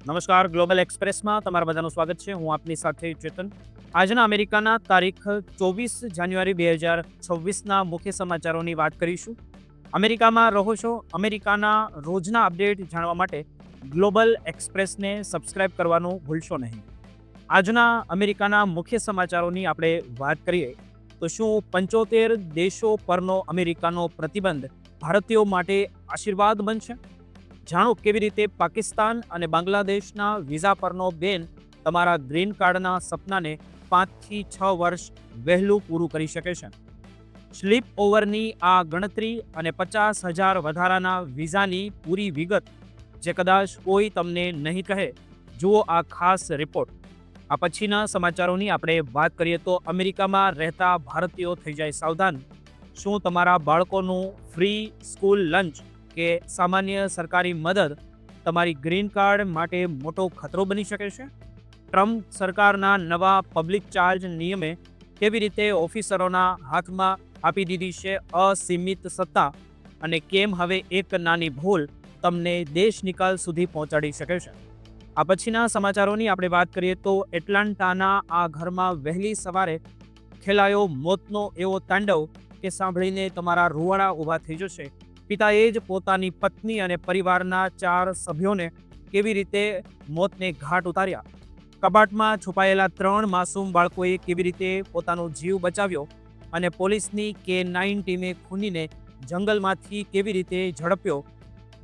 નમસ્કાર, ગ્લોબલ એક્સપ્રેસમાં તમારા બધાનું સ્વાગત છે. હું આપની સાથે ચેતન. આજના અમેરિકાના તારીખ 24 જાન્યુઆરી 2026ના મુખ્ય સમાચારોની વાત કરીશું. અમેરિકામાં રહો છો, અમેરિકાના રોજના અપડેટ જાણવા માટે ગ્લોબલ એક્સપ્રેસને સબસ્ક્રાઇબ કરવાનું ભૂલશો નહીં. આજના અમેરિકાના મુખ્ય સમાચારોની આપણે વાત કરીએ તો શું 75 દેશો પરનો અમેરિકાનો પ્રતિબંધ ભારતીયો માટે આશીર્વાદ બનશે? જાણો કેવી રીતે પાકિસ્તાન અને બાંગ્લાદેશના વિઝા પરનો બેન તમારા ગ્રીન કાર્ડના સપનાને 5 થી 6 વર્ષ વહેલું પૂરું કરી શકે છે. સ્લીપ ઓવરની આ ગણતરી અને 50,000 વધારાના વિઝાની પૂરી વિગત જે કદાચ કોઈ તમને નહીં કહે, જુઓ આ ખાસ રિપોર્ટ. આ પછીના સમાચારોની આપણે વાત કરીએ તો અમેરિકામાં રહેતા ભારતીયો થઈ જાય સાવધાન. શું તમારા બાળકોનું ફ્રી સ્કૂલ લંચ કે સામાન્ય સરકારી મદદ તમારી ગ્રીન કાર્ડ માટે મોટો ખતરો બની શકે છે? ટ્રમ્પ સરકારના નવા પબ્લિક ચાર્જ નિયમે કેવી રીતે ઓફિસરોના હાથમાં આપી દીધી છે અસીમિત સત્તા, અને કેમ હવે એક નાની ભૂલ તમને દેશ નિકાલ સુધી પહોંચાડી શકે છે? આ પછીના સમાચારોની આપણે વાત કરીએ તો એટલાન્ટાના આ ઘરમાં વહેલી સવારે ખેલાયો મોતનો એવો તાંડવ કે સાંભળીને તમારા રૂવાડા ઊભા થઈ જશે. પિતાએ જ પોતાની પત્ની અને પરિવારના 4 સભ્યોને કેવી રીતે મોતને ઘાટ ઉતાર્યા. કબાટમાં છુપાયેલા 3 માસૂમ બાળકોએ કેવી રીતે પોતાનો જીવ બચાવ્યો અને પોલીસની K9 ટીમે ખૂનીને જંગલમાંથી કેવી રીતે ઝડપ્યો.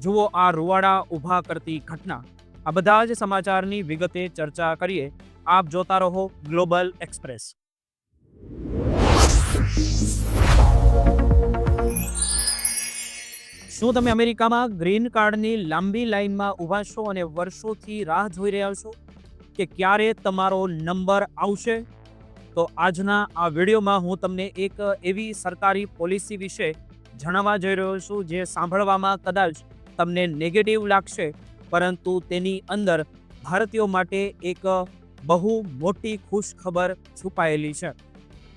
જુઓ આ રૂવાડા ઊભા કરતી ઘટના. આ બધા જ સમાચારની વિગતે ચર્ચા કરીએ. આપ જોતા રહો ગ્લોબલ એક્સપ્રેસ. શું તમે અમેરિકામાં ગ્રીન કાર્ડની લાંબી લાઇનમાં ઊભા છો અને વર્ષોથી રાહ જોઈ રહ્યા છો કે ક્યારે તમારો નંબર આવશે? તો આજના આ વિડીયોમાં હું તમને એક એવી સરકારી પોલિસી વિશે જણાવવા જઈ રહ્યો છું જે સાંભળવામાં કદાચ તમને નેગેટિવ લાગશે, પરંતુ તેની અંદર ભારતીયો માટે એક બહુ મોટી ખુશ ખબર છુપાયેલી છે.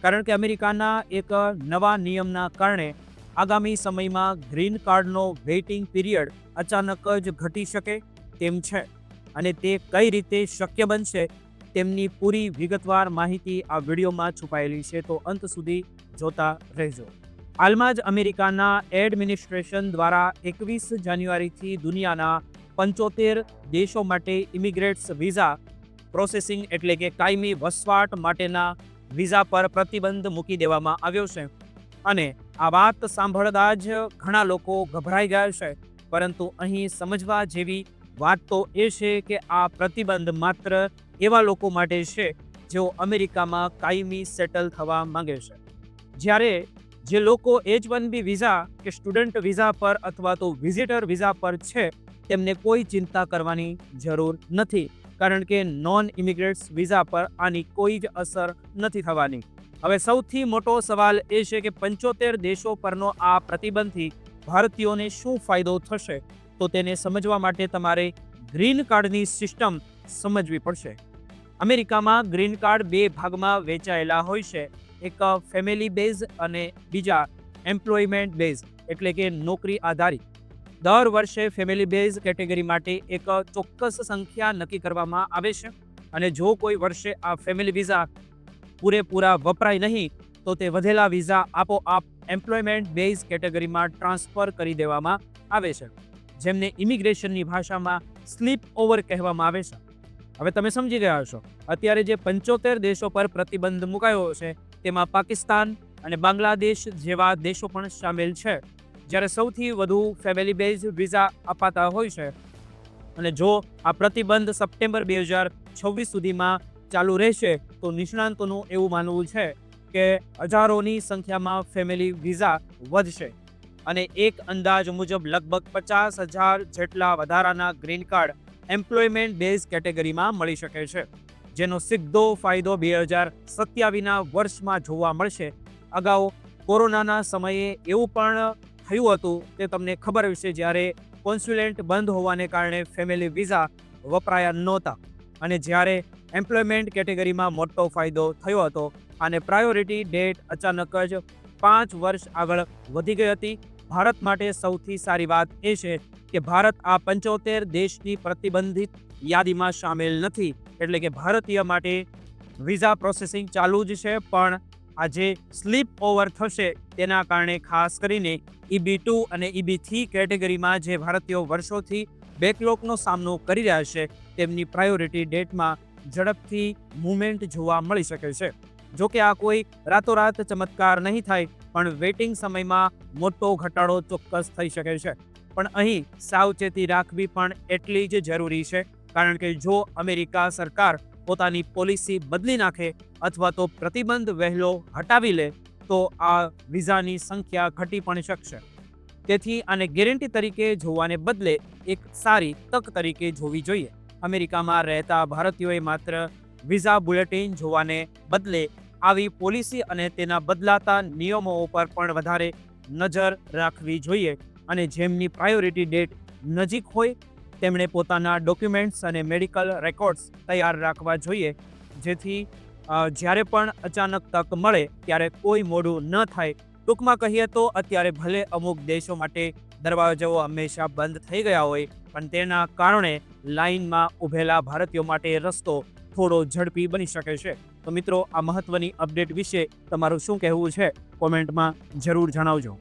કારણ કે અમેરિકાના એક નવા નિયમના કારણે આગામી સમયમાં ગ્રીન કાર્ડનો વેઇટિંગ પીરિયડ અચાનક જ ઘટી શકે તેમ છે, અને તે કઈ રીતે શક્ય બનશે તેમની પૂરી વિગતવાર માહિતી આ વિડીયોમાં છુપાયેલી છે, તો અંત સુધી જોતા રહેજો. હાલમાં જ અમેરિકાના એડમિનિસ્ટ્રેશન દ્વારા 21 જાન્યુઆરીથી દુનિયાના 75 દેશો માટે ઇમિગ્રેટ્સ વિઝા પ્રોસેસિંગ એટલે કે કાયમી વસવાટ માટેના વિઝા પર પ્રતિબંધ મૂકી દેવામાં આવ્યો છે. અને આ વાત સાંભળતા જ ઘણા લોકો ગભરાઈ ગયા છે, પરંતુ અહીં સમજવા જેવી વાત તો એ છે કે આ પ્રતિબંધ માત્ર એવા લોકો માટે છે જેઓ અમેરિકામાં કાયમી સેટલ થવા માંગે છે. જ્યારે જે લોકો H1B વિઝા કે સ્ટુડન્ટ વિઝા પર અથવા તો વિઝિટર વિઝા પર છે તેમને કોઈ ચિંતા કરવાની જરૂર નથી, કારણ કે નોન ઇમિગ્રેટ્સ વિઝા પર આની કોઈ જ અસર નથી થવાની. હવે સૌથી મોટો સવાલ એ છે કે 75 દેશો પરનો આ પ્રતિબંધથી ભારતીયોને શું ફાયદો થશે? તો તેને સમજવા માટે તમારે ગ્રીન કાર્ડની સિસ્ટમ સમજવી પડશે. અમેરિકામાં ગ્રીન કાર્ડ 2 ભાગમાં વહેંચાયેલા હોય છે. એક ફેમિલી બેઝ અને બીજા એમ્પ્લોયમેન્ટ બેઝ એટલે કે નોકરી આધારિત. દર વર્ષે ફેમિલી બેઝ કેટેગરી માટે એક ચોક્કસ સંખ્યા નક્કી કરવામાં આવે છે, અને જો કોઈ વર્ષે આ ફેમિલી વિઝા પૂરેપૂરા વપરાય નહીં તો તે વધેલા વિઝા આપોઆપ એમ્પ્લોયમેન્ટ બેઝ કેટેગરીમાં ટ્રાન્સફર કરી દેવામાં આવે છે, જેમને ઇમિગ્રેશનની ભાષામાં સ્લીપ ઓવર કહેવામાં આવે છે. હવે તમે સમજી ગયા છો, અત્યારે જે 75 દેશો પર પ્રતિબંધ મુકાયો છે તેમાં પાકિસ્તાન અને બાંગ્લાદેશ જેવા દેશો પણ સામેલ છે. જ્યારે સૌથી વધુ ફેમિલી બેઝ વિઝા અપાતા હોય છે, અને જો આ પ્રતિબંધ સપ્ટેમ્બર 2026 સુધીમાં ચાલુ રહેશે તો નિષ્ણાંતોનું એવું માનવું છે કે હજારોની સંખ્યામાં ફેમિલી વિઝા વધશે, અને એક અંદાજ મુજબ લગભગ 50,000 જેટલા વધારાના ગ્રીન કાર્ડ એમ્પ્લોયમેન્ટ બેઝ કેટેગરીમાં મળી શકે છે, જેનો સીધો ફાયદો 2027ના વર્ષમાં જોવા મળશે. અગાઉ કોરોનાના સમયે એવું પણ થયું હતું તે તમને ખબર હશે, જ્યારે કોન્સ્યુલેટ બંધ હોવાને કારણે ફેમિલી વિઝા વપરાયા નહોતા, અને જ્યારે એમ્પ્લોયમેન્ટ કેટેગરીમાં મોટો ફાયદો થયો હતો અને પ્રાયોરિટી ડેટ અચાનક જ 5 વર્ષ આગળ વધી ગઈ હતી. ભારત માટે સૌથી સારી વાત એ છે કે ભારત આ 75 દેશની પ્રતિબંધિત યાદીમાં સામેલ નથી, એટલે કે ભારતીય માટે વિઝા પ્રોસેસિંગ ચાલુ જ છે, પણ આ જે સ્લીપ ઓવર થશે તેના કારણે ખાસ કરીને EB2 અને EB3 કેટેગરીમાં જે ભારતીયો વર્ષોથી બેકલોગનો સામનો કરી રહ્યા છે તેમની પ્રાયોરિટી ડેટમાં ઝડપથી મૂવમેન્ટ જોવા મળી શકે છે. જો કે આ કોઈ રાતોરાત ચમત્કાર નહીં થાય, પણ વેઇટિંગ સમયમાં મોટો ઘટાડો ચોક્કસ થઈ શકે છે. પણ અહીં સાવચેતી રાખવી પણ એટલી જ જરૂરી છે, કારણ કે જો અમેરિકા સરકાર પોતાની પોલિસી બદલી નાખે અથવા તો પ્રતિબંધ વહેલો હટાવી લે તો આ વિઝાની સંખ્યા ઘટી પણ શકશે. તેથી આને ગેરંટી તરીકે જોવાને બદલે એક સારી તક તરીકે જોવી જોઈએ. અમેરિકામાં રહેતા ભારતીયોએ માત્ર વિઝા બુલેટિન જોવાને બદલે આવી પોલિસી અને તેના બદલાતા નિયમો ઉપર પણ વધારે નજર રાખવી જોઈએ, અને જેમની પ્રાયોરિટી ડેટ નજીક હોય તેમણે પોતાના ડોક્યુમેન્ટ્સ અને મેડિકલ રેકોર્ડ્સ તૈયાર રાખવા જોઈએ, જેથી જ્યારે પણ અચાનક તક મળે ત્યારે કોઈ મોડું ન થાય. ટૂંકમાં કહીએ તો અત્યારે ભલે અમુક દેશો માટે દરવાજાઓ હંમેશા બંધ થઈ ગયા હોય, પણ તેના કારણે લાઇનમાં ઊભેલા ભારતીયો માટે રસ્તો થોડો ઝડપી બની શકે છે. તો મિત્રો, આ મહત્વની અપડેટ વિશે તમારું શું કહેવું છે કોમેન્ટમાં જરૂર જણાવજો.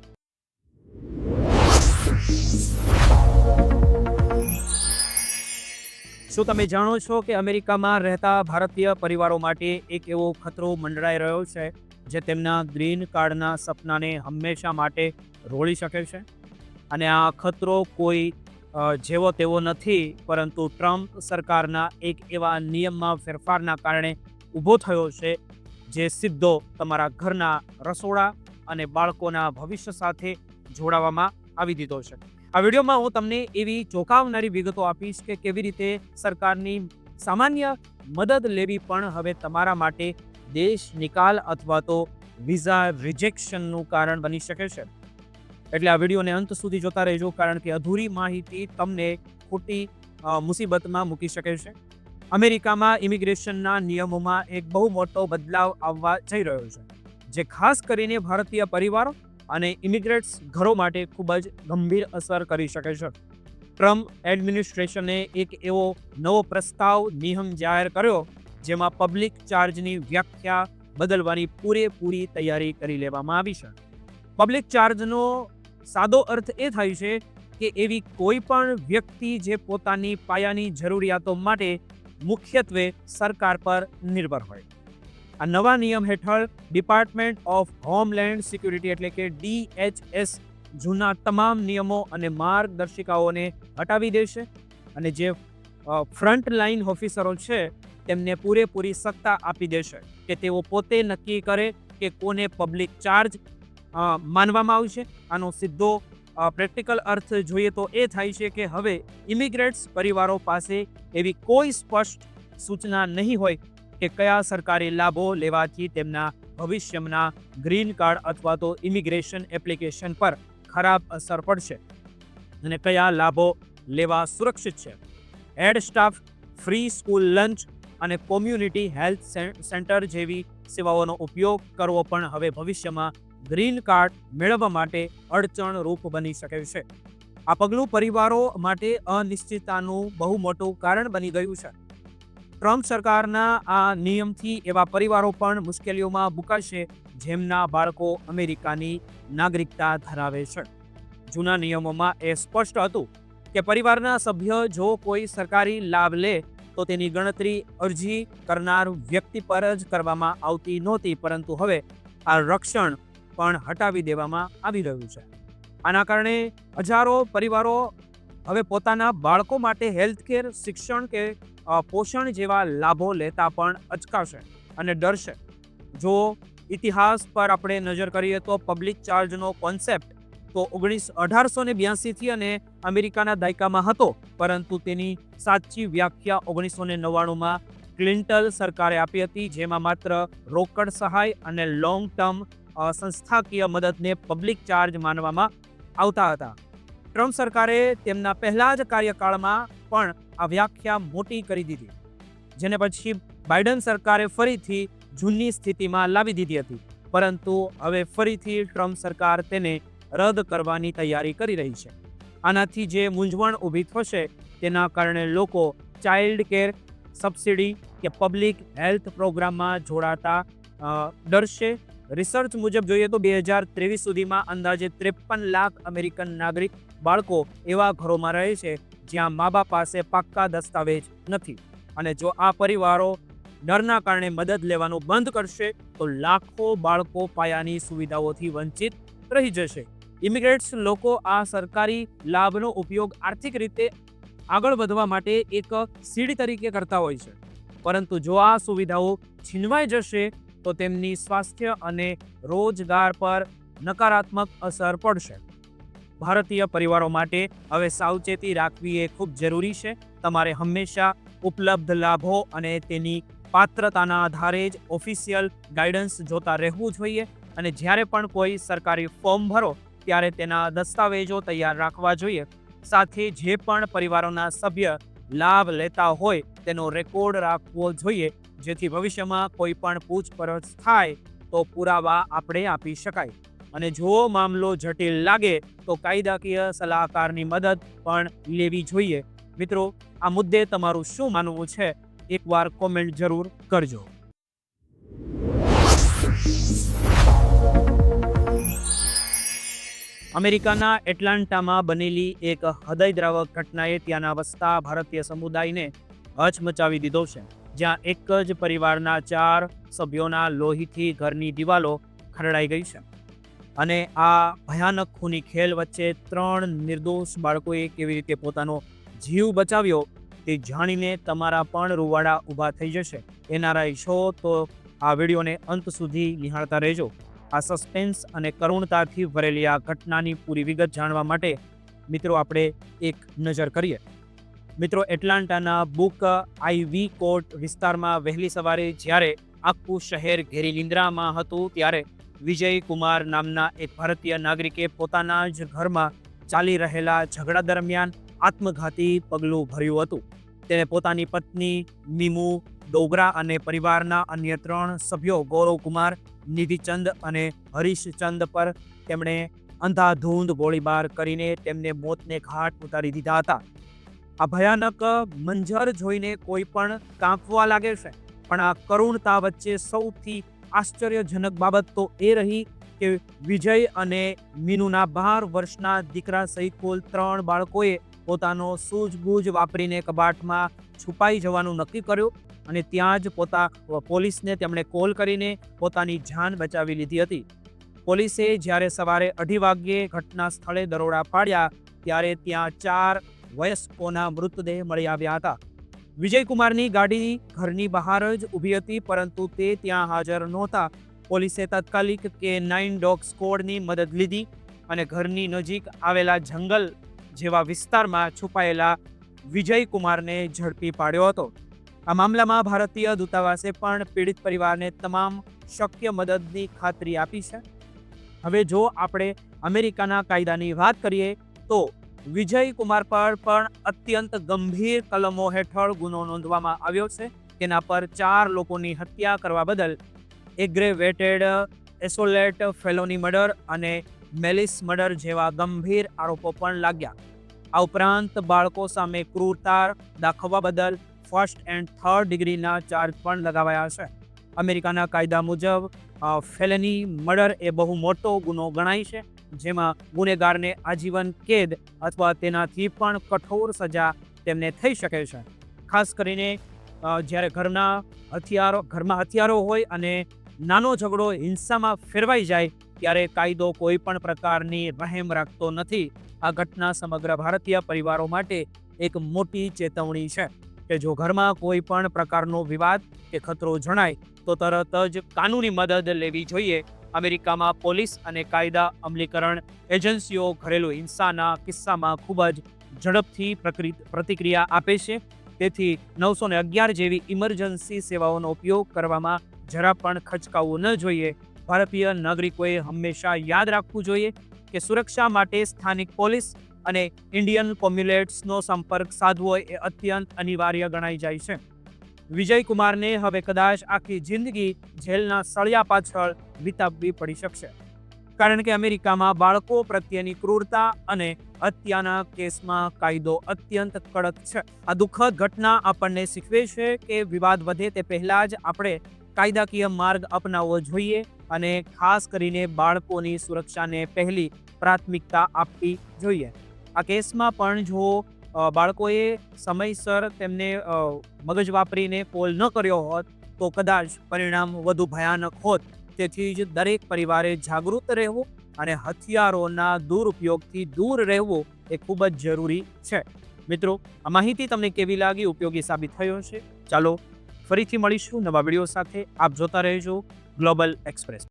શું તમે જાણો છો કે અમેરિકામાં રહેતા ભારતીય પરિવારો માટે એક એવો ખતરો મંડરાઈ રહ્યો છે જે તેમના ગ્રીન કાર્ડના સપનાને હંમેશા માટે રોળી શકે છે? અને આ ખતરો કોઈ જેવો તેવો નથી, પરંતુ ટ્રમ્પ સરકારના એક એવા નિયમમાં ફેરફારના કારણે ઊભો થયો છે જે સીધો તમારા ઘરના રસોડા અને બાળકોના ભવિષ્ય સાથે જોડાવામાં આવી દીધો છે. આ વિડીયોમાં હું તમને એવી ચોંકાવનારી વિગતો આપીશ કે કેવી રીતે સરકારની સામાન્ય મદદ લેવી પણ હવે તમારા માટે દેશ નિકાલ અથવા તો વિઝા રિજેક્શનનું કારણ બની શકે છે. એટલે આ વિડીયોને અંત સુધી જોતા રહેજો, કારણ કે અધૂરી માહિતી તમને ખોટી મુસીબતમાં મૂકી શકે છે. અમેરિકામાં ઇમિગ્રેશનના નિયમોમાં એક બહુ મોટો બદલાવ આવવા જઈ રહ્યો છે, જે ખાસ કરીને ભારતીય પરિવારો અને ઇમિગ્રેટ્સ ઘરો માટે ખૂબ જ ગંભીર અસર કરી શકે છે. ટ્રમ્પ એડમિનિસ્ટ્રેશને એક એવો નવો પ્રસ્તાવ નિયમ જાહેર કર્યો જેમાં પબ્લિક ચાર્જની વ્યાખ્યા બદલવાની પૂરેપૂરી તૈયારી કરી લેવામાં આવી છે. પબ્લિક ચાર્જનો સાદો અર્થ એ થાય છે કે એવી કોઈ પણ વ્યક્તિ જે પોતાની પાયાની જરૂરિયાતો માટે મુખ્યત્વે સરકાર પર નિર્ભર હોય. આ નવા નિયમ હેઠળ ડિપાર્ટમેન્ટ ઓફ હોમલેન્ડ સિક્યુરિટી એટલે કે DHS જૂના તમામ નિયમો અને માર્ગદર્શિકાઓને હટાવી દેશે, અને જે ફ્રન્ટ લાઇન ઓફિસરો છે તેમને પૂરેપૂરી સત્તા આપી દેશે કે તેઓ પોતે નક્કી કરે કે કોને પબ્લિક ચાર્જ માનવામાં આવશે. આનો સીધો પ્રેક્ટિકલ અર્થ જોઈએ તો એ થાય છે કે હવે ઇમિગ્રેટ્સ પરિવારો પાસે એવી કોઈ સ્પષ્ટ સૂચના નહીં હોય કે કયા સરકારી લાભો લેવાથી તેમના ભવિષ્યના ગ્રીન કાર્ડ અથવા તો ઇમિગ્રેશન એપ્લિકેશન પર ખરાબ અસર પડશે અને કયા લાભો લેવા સુરક્ષિત છે. હેડ સ્ટાફ, ફ્રી સ્કૂલ લંચ અને કોમ્યુનિટી હેલ્થ સેન્ટર જેવી સેવાઓનો ઉપયોગ કરવો પણ હવે ભવિષ્યમાં ગ્રીન કાર્ડ મેળવવા માટે અડચણરૂપ બની શકે છે. આ પગલું પરિવારો માટે અનિશ્ચિતતાનું બહુ મોટું કારણ બની ગયું છે. ટ્રમ્પ સરકારના આ નિયમથી એવા પરિવારો પણ મુશ્કેલીઓમાં મુકાશે જેમના બાળકો અમેરિકાની નાગરિકતા ધરાવે છે. જૂના નિયમોમાં એ સ્પષ્ટ હતું કે પરિવારના સભ્ય જો કોઈ સરકારી લાભ લે તો તેની ગણતરી અરજી કરનાર વ્યક્તિ પર જ કરવામાં આવતી નહોતી, પરંતુ હવે આ રક્ષણ પણ હટાવી દેવામાં આવી રહ્યું છે. આના કારણે હજારો પરિવારો હવે પોતાના બાળકો માટે હેલ્થકેર, શિક્ષણ કે પોષણ જેવા લાભો લેતા પણ અચકાશે અને ડરશે. જો ઇતિહાસ પર આપણે નજર કરીએ તો પબ્લિક ચાર્જનો કોન્સેપ્ટ તો 1882થી અને અમેરિકાના દાયકામાં હતો, પરંતુ તેની સાચી વ્યાખ્યા 1999માં ક્લિન્ટન સરકારે આપી હતી, જેમાં માત્ર રોકડ સહાય અને લોંગ ટર્મ સંસ્થાકીય મદદને પબ્લિક ચાર્જ માનવામાં આવતા હતા. ટ્રમ્પ સરકારે તેમના પહેલા જ કાર્યકાળમાં પણ આ વ્યાખ્યા મોટી કરી દીધી, જેને પછી બાઇડન સરકારે ફરીથી જૂની સ્થિતિમાં લાવી દીધી હતી, પરંતુ હવે ફરીથી ટ્રમ્પ સરકાર તેને રદ કરવાની તૈયારી કરી રહી છે. આનાથી જે મૂંઝવણ ઊભી થશે તેના કારણે લોકો ચાઇલ્ડ કેર સબસિડી કે પબ્લિક હેલ્થ પ્રોગ્રામમાં જોડાતા ડરશે. રિસર્ચ મુજબ જોઈએ તો 2023 સુધીમાં અંદાજે 53 લાખ અમેરિકન નાગરિક બાળકો એવા ઘરોમાં રહે છે જ્યાં મા બાપ પાસે પાક્કા દસ્તાવેજ નથી. અને જો આ પરિવારો ડરના કારણે મદદ લેવાનું બંધ કરશે તો લાખો બાળકો પાયાની સુવિધાઓથી વંચિત રહી જશે. ઇમિગ્રેટ્સ લોકો આ સરકારી લાભનો ઉપયોગ આર્થિક રીતે આગળ વધવા માટે એક સીડી તરીકે કરતા હોય છે, પરંતુ જો આ સુવિધાઓ છીનવાઈ જશે તો તેમની સ્વાસ્થ્ય અને રોજગાર પર નકારાત્મક અસર પડશે. ભારતીય પરિવારો માટે હવે સાવચેતી રાખવી એ ખૂબ જરૂરી છે. તમારે હંમેશા ઉપલબ્ધ લાભો અને તેની પાત્રતાના આધારે જ ઓફિશિયલ ગાઈડન્સ જોતા રહેવું જોઈએ. અને જ્યારે પણ કોઈ સરકારી ફોર્મ ભરો ત્યારે તેના દસ્તાવેજો તૈયાર રાખવા જોઈએ. સાથે જે પણ પરિવારોના સભ્ય લાભ લેતા હોય તેનો રેકોર્ડ રાખવો જોઈએ, જેથી ભવિષ્યમાં કોઈ પણ પૂછપરછ થાય તો પુરાવા આપણે આપી શકાય. અને જો મામલો જટિલ લાગે તો કાયદાકીય સલાહકારની મદદ પણ લેવી જોઈએ. મિત્રો, આ મુદ્દે તમારું શું માનવું છે? એકવાર કોમેન્ટ જરૂર કરજો. અમેરિકાના એટલાન્ટામાં બનેલી એક હૃદયદ્રાવક ઘટનાએ ત્યાંના વસતા ભારતીય સમુદાયને હચમચાવી દીધો છે, જ્યાં એક જ પરિવારના 4 સભ્યોના લોહીથી ઘરની દિવાલો ખરડાઈ ગઈ છે. અને આ ભયાનક ખૂની ખેલ વચ્ચે 3 નિર્દોષ બાળકોએ કેવી રીતે પોતાનો જીવ બચાવ્યો તે જાણીને તમારા પણ રૂવાડા ઊભા થઈ જશે. એનઆરઆઈ છો તો આ વિડીયોને અંત સુધી નિહાળતા રહેજો. આ સસ્પેન્સ અને કરુણતાથી ભરેલી આ ઘટનાની પૂરી વિગત જાણવા માટે મિત્રો આપણે એક નજર કરીએ. મિત્રો, એટલાન્ટાના બુક આઈવી કોર્ટ વિસ્તારમાં વહેલી સવારે જ્યારે આખું શહેર ઘેરી નિંદ્રામાં હતું ત્યારે વિજય કુમાર નામના એક ભારતીય નાગરિકે પોતાના જ ઘરમાં ચાલી રહેલા ઝઘડા દરમિયાન આત્મઘાતી પગલું ભર્યું હતું. તેને પોતાની પત્ની મીમુ ડોગરા અને પરિવારના અન્ય 3 સભ્યો ગૌરવ કુમાર, નિધિચંદ અને હરીશચંદ પર તેમણે અંધાધૂંધ ગોળીબાર કરીને તેમને મોતને ઘાટ ઉતારી દીધા હતા. આ ભયાનક મંજર જોઈને કોઈ પણ કાંપવા લાગે છે, પણ આ કરુણતા વચ્ચે સૌથી આશ્ચર્યજનક બાબત તો એ રહી કે વિજય અને મીનુના 12 વર્ષના દીકરા સહિત કુલ 3 બાળકોએ પોતાનો સૂઝબૂઝ વાપરીને કબાટમાં છુપાઈ જવાનું નક્કી કર્યું અને ત્યાં જ પોલીસને તેમણે કોલ કરીને પોતાની જાન બચાવી લીધી હતી. પોલીસે જ્યારે સવારે 2:30 વાગ્યે ઘટના સ્થળે દરોડા પાડ્યા ત્યારે ત્યાં 4 વયસ્કોના મૃતદેહ મળી આવ્યા હતા. વિજયકુમારની ગાડી ઘરની બહાર જ ઊભી હતી, પરંતુ તે ત્યાં હાજર નહોતા. પોલીસે તાત્કાલિક K9 ડોગ સ્ક્વોડની મદદ લીધી અને ઘરની નજીક આવેલા જંગલ જેવા વિસ્તારમાં છુપાયેલા વિજયકુમારને ઝડપી પાડ્યો હતો. આ મામલામાં ભારતીય દૂતાવાસે પણ પીડિત પરિવારને તમામ શક્ય મદદની ખાતરી આપી છે. હવે જો આપણે અમેરિકાના કાયદાની વાત કરીએ તો વિજયકુમાર પર પણ અત્યંત ગંભીર કલમો હેઠળ ગુનો નોંધવામાં આવ્યો છે. તેના પર 4 લોકોની હત્યા કરવા બદલ એગ્રેવેટેડ એસોલેટ, ફેલોની મર્ડર અને મેલિસ મર્ડર જેવા ગંભીર આરોપો પણ લાગ્યા. આ ઉપરાંત બાળકો સામે ક્રૂરતા દાખવવા બદલ 1st and 3rd ડિગ્રીના ચાર્જ પણ લગાવાયા છે. અમેરિકાના કાયદા મુજબ ફેલની મર્ડર એ બહુ મોટો ગુનો ગણાય છે, જેમાં ગુનેગારને આજીવન કેદ અથવા તેનાથી પણ કઠોર સજા તેમને થઈ શકે છે. ખાસ કરીને જ્યારે ઘરમાં હથિયારો હોય અને નાનો ઝઘડો હિંસામાં ફેરવાઈ જાય ત્યારે કાયદો કોઈ પણ પ્રકારની રહેમ રાખતો નથી. આ ઘટના સમગ્ર ભારતીય પરિવારો માટે એક મોટી ચેતવણી છે કે જો ઘરમાં કોઈ પણ પ્રકારનો વિવાદ કે ખતરો જણાય તો તરત જ કાનૂની મદદ લેવી જોઈએ. અમેરિકામાં પોલીસ અને કાયદા અમલીકરણ એજન્સીઓ ઘરેલું હિંસાના કિસ્સામાં ખૂબ જ ઝડપથી પ્રતિક્રિયા આપે છે. તેથી 911 જેવી ઇમરજન્સી સેવાઓનો ઉપયોગ કરવામાં જરા પણ ખચકાવવું ન જોઈએ. ભારતીય નાગરિકોએ હંમેશા યાદ રાખવું જોઈએ કે સુરક્ષા માટે સ્થાનિક પોલીસ અને ઇન્ડિયન કોમ્યુલેટ્સનો સંપર્ક સાધવો એ અત્યંત અનિવાર્ય ગણાઈ જાય છે. વિજયકુમારને હવે કદાચ આખી જિંદગી જેલના સળિયા પાછળ વિતાવવી પડી શકશે. કારણ કે અમેરિકામાં બાળકો પ્રત્યેની ક્રૂરતા અને હત્યાના કેસમાં કાયદો અત્યંત કડક છે. આ દુઃખદ ઘટના આપણને શીખવે છે કે વિવાદ વધે તે પહેલા જ આપણે કાયદાકીય માર્ગ અપનાવવો જોઈએ અને ખાસ કરીને બાળકોની સુરક્ષાને પહેલી પ્રાથમિકતા આપવી જોઈએ. આ કેસમાં પણ જો બાળકોએ સમયસર તેમને મગજ વાપરીને કોલ ન કર્યો હોત તો કદાચ પરિણામ વધુ ભયાનક હોત. તેથી જ દરેક પરિવારે જાગૃત રહેવું અને હથિયારોના દુરુપયોગથી દૂર રહેવું એ ખૂબ જ જરૂરી છે. મિત્રો, આ માહિતી તમને કેવી લાગી? ઉપયોગી સાબિત થયો છે? ચાલો ફરીથી મળીશું નવા વિડીયો સાથે. આપ જોતા રહેજો ગ્લોબલ એક્સપ્રેસ.